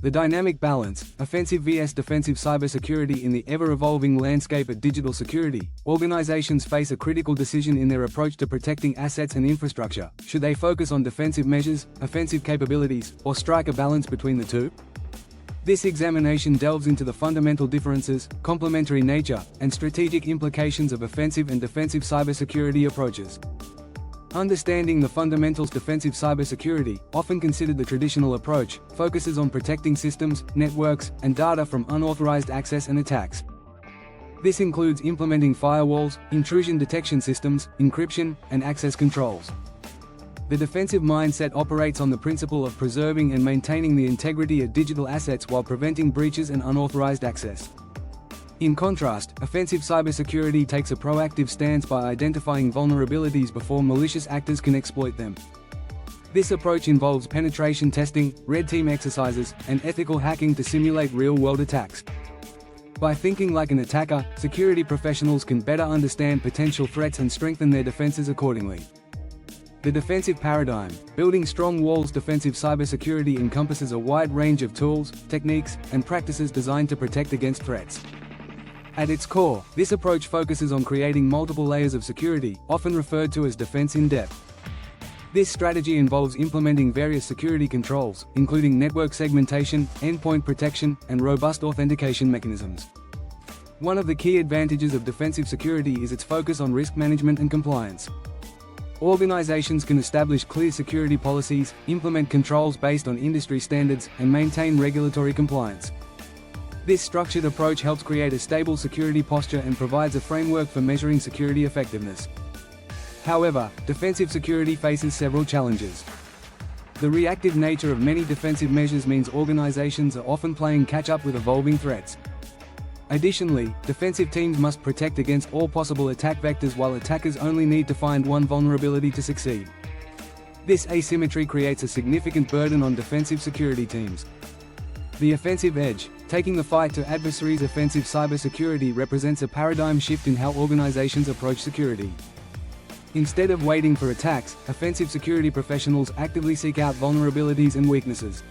The dynamic balance, offensive vs defensive cybersecurity. In the ever-evolving landscape of digital security, organizations face a critical decision in their approach to protecting assets and infrastructure. Should they focus on defensive measures, offensive capabilities, or strike a balance between the two? This examination delves into the fundamental differences, complementary nature, and strategic implications of offensive and defensive cybersecurity approaches. Understanding the fundamentals. Defensive cybersecurity, often considered the traditional approach, focuses on protecting systems, networks, and data from unauthorized access and attacks. This includes implementing firewalls, intrusion detection systems, encryption, and access controls. The defensive mindset operates on the principle of preserving and maintaining the integrity of digital assets while preventing breaches and unauthorized access. In contrast, offensive cybersecurity takes a proactive stance by identifying vulnerabilities before malicious actors can exploit them. This approach involves penetration testing, red team exercises, and ethical hacking to simulate real-world attacks. By thinking like an attacker, security professionals can better understand potential threats and strengthen their defenses accordingly. The defensive paradigm, building strong walls. Defensive cybersecurity encompasses a wide range of tools, techniques, and practices designed to protect against threats. At its core, this approach focuses on creating multiple layers of security, often referred to as defense in depth. This strategy involves implementing various security controls, including network segmentation, endpoint protection, and robust authentication mechanisms. One of the key advantages of defensive security is its focus on risk management and compliance. Organizations can establish clear security policies, implement controls based on industry standards, and maintain regulatory compliance. This structured approach helps create a stable security posture and provides a framework for measuring security effectiveness. However, defensive security faces several challenges. The reactive nature of many defensive measures means organizations are often playing catch-up with evolving threats. Additionally, defensive teams must protect against all possible attack vectors while attackers only need to find one vulnerability to succeed. This asymmetry creates a significant burden on defensive security teams. The offensive edge, taking the fight to adversaries. Offensive cybersecurity represents a paradigm shift in how organizations approach security. Instead of waiting for attacks, offensive security professionals actively seek out vulnerabilities and weaknesses.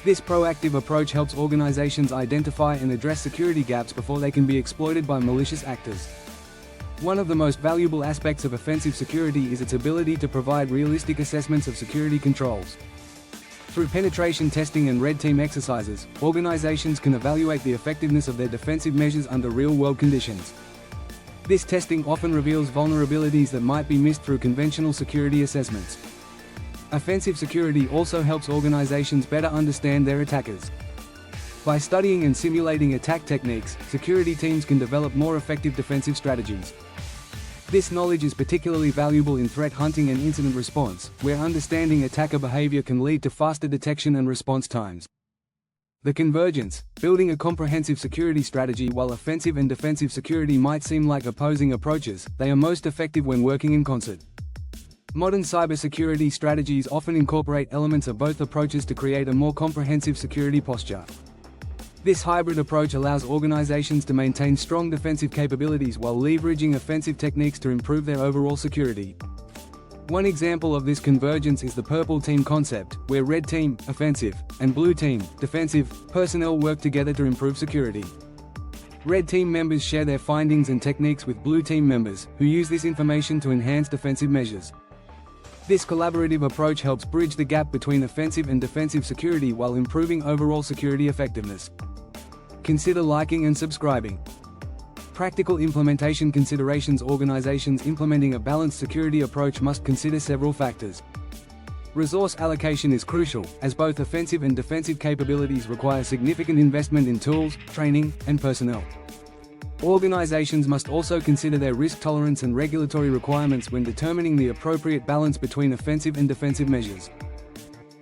This proactive approach helps organizations identify and address security gaps before they can be exploited by malicious actors. One of the most valuable aspects of offensive security is its ability to provide realistic assessments of security controls. Through penetration testing and red team exercises, organizations can evaluate the effectiveness of their defensive measures under real-world conditions. This testing often reveals vulnerabilities that might be missed through conventional security assessments. Offensive security also helps organizations better understand their attackers. By studying and simulating attack techniques, security teams can develop more effective defensive strategies. This knowledge is particularly valuable in threat hunting and incident response, where understanding attacker behavior can lead to faster detection and response times. The convergence, building a comprehensive security strategy. While offensive and defensive security might seem like opposing approaches, they are most effective when working in concert. Modern cybersecurity strategies often incorporate elements of both approaches to create a more comprehensive security posture. This hybrid approach allows organizations to maintain strong defensive capabilities while leveraging offensive techniques to improve their overall security. One example of this convergence is the purple team concept, where red team, offensive, and blue team, defensive, personnel work together to improve security. Red team members share their findings and techniques with blue team members, who use this information to enhance defensive measures. This collaborative approach helps bridge the gap between offensive and defensive security while improving overall security effectiveness. Consider liking and subscribing. Practical implementation considerations. Organizations implementing a balanced security approach must consider several factors. Resource allocation is crucial, as both offensive and defensive capabilities require significant investment in tools, training, and personnel. Organizations must also consider their risk tolerance and regulatory requirements when determining the appropriate balance between offensive and defensive measures.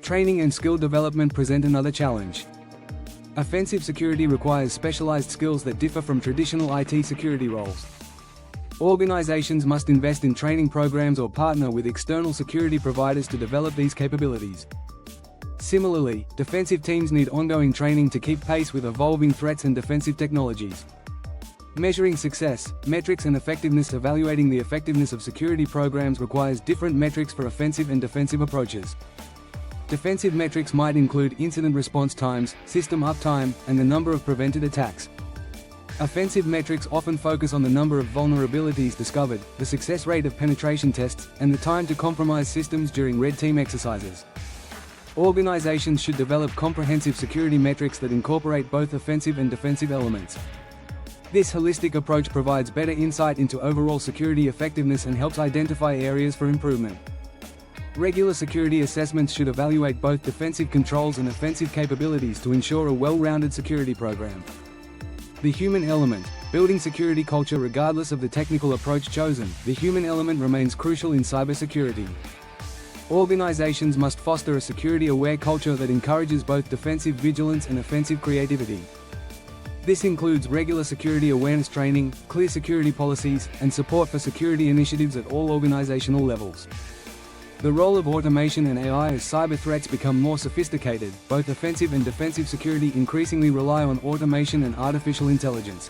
Training and skill development present another challenge. Offensive security requires specialized skills that differ from traditional IT security roles. Organizations must invest in training programs or partner with external security providers to develop these capabilities. Similarly, defensive teams need ongoing training to keep pace with evolving threats and defensive technologies. Measuring success, metrics and effectiveness. Evaluating the effectiveness of security programs requires different metrics for offensive and defensive approaches. Defensive metrics might include incident response times, system uptime, and the number of prevented attacks. Offensive metrics often focus on the number of vulnerabilities discovered, the success rate of penetration tests, and the time to compromise systems during red team exercises. Organizations should develop comprehensive security metrics that incorporate both offensive and defensive elements. This holistic approach provides better insight into overall security effectiveness and helps identify areas for improvement. Regular security assessments should evaluate both defensive controls and offensive capabilities to ensure a well-rounded security program. The human element. Building security culture regardless of the technical approach chosen, the human element remains crucial in cybersecurity. Organizations must foster a security-aware culture that encourages both defensive vigilance and offensive creativity. This includes regular security awareness training, clear security policies, and support for security initiatives at all organizational levels. The role of automation and AI as cyber threats become more sophisticated. Both offensive and defensive security increasingly rely on automation and artificial intelligence.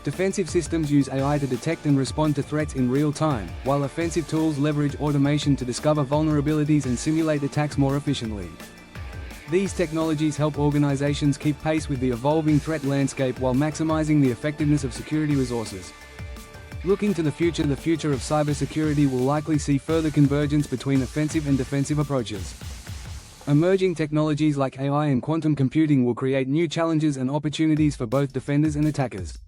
Defensive systems use AI to detect and respond to threats in real time, while offensive tools leverage automation to discover vulnerabilities and simulate attacks more efficiently. These technologies help organizations keep pace with the evolving threat landscape while maximizing the effectiveness of security resources. Looking to the future of cybersecurity will likely see further convergence between offensive and defensive approaches. Emerging technologies like AI and quantum computing will create new challenges and opportunities for both defenders and attackers.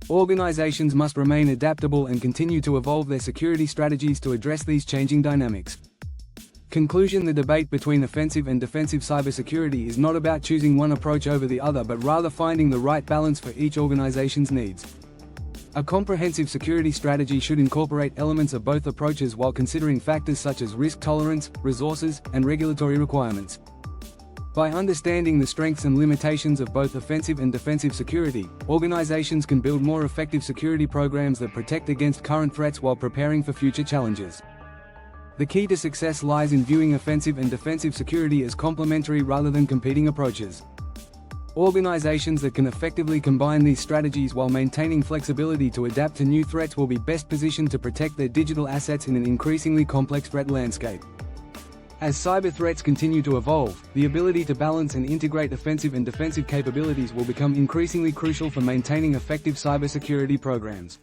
Organizations must remain adaptable and continue to evolve their security strategies to address these changing dynamics. Conclusion: the debate between offensive and defensive cybersecurity is not about choosing one approach over the other but rather finding the right balance for each organization's needs. A comprehensive security strategy should incorporate elements of both approaches while considering factors such as risk tolerance, resources, and regulatory requirements. By understanding the strengths and limitations of both offensive and defensive security, organizations can build more effective security programs that protect against current threats while preparing for future challenges. The key to success lies in viewing offensive and defensive security as complementary rather than competing approaches. Organizations that can effectively combine these strategies while maintaining flexibility to adapt to new threats will be best positioned to protect their digital assets in an increasingly complex threat landscape. As cyber threats continue to evolve, the ability to balance and integrate offensive and defensive capabilities will become increasingly crucial for maintaining effective cybersecurity programs.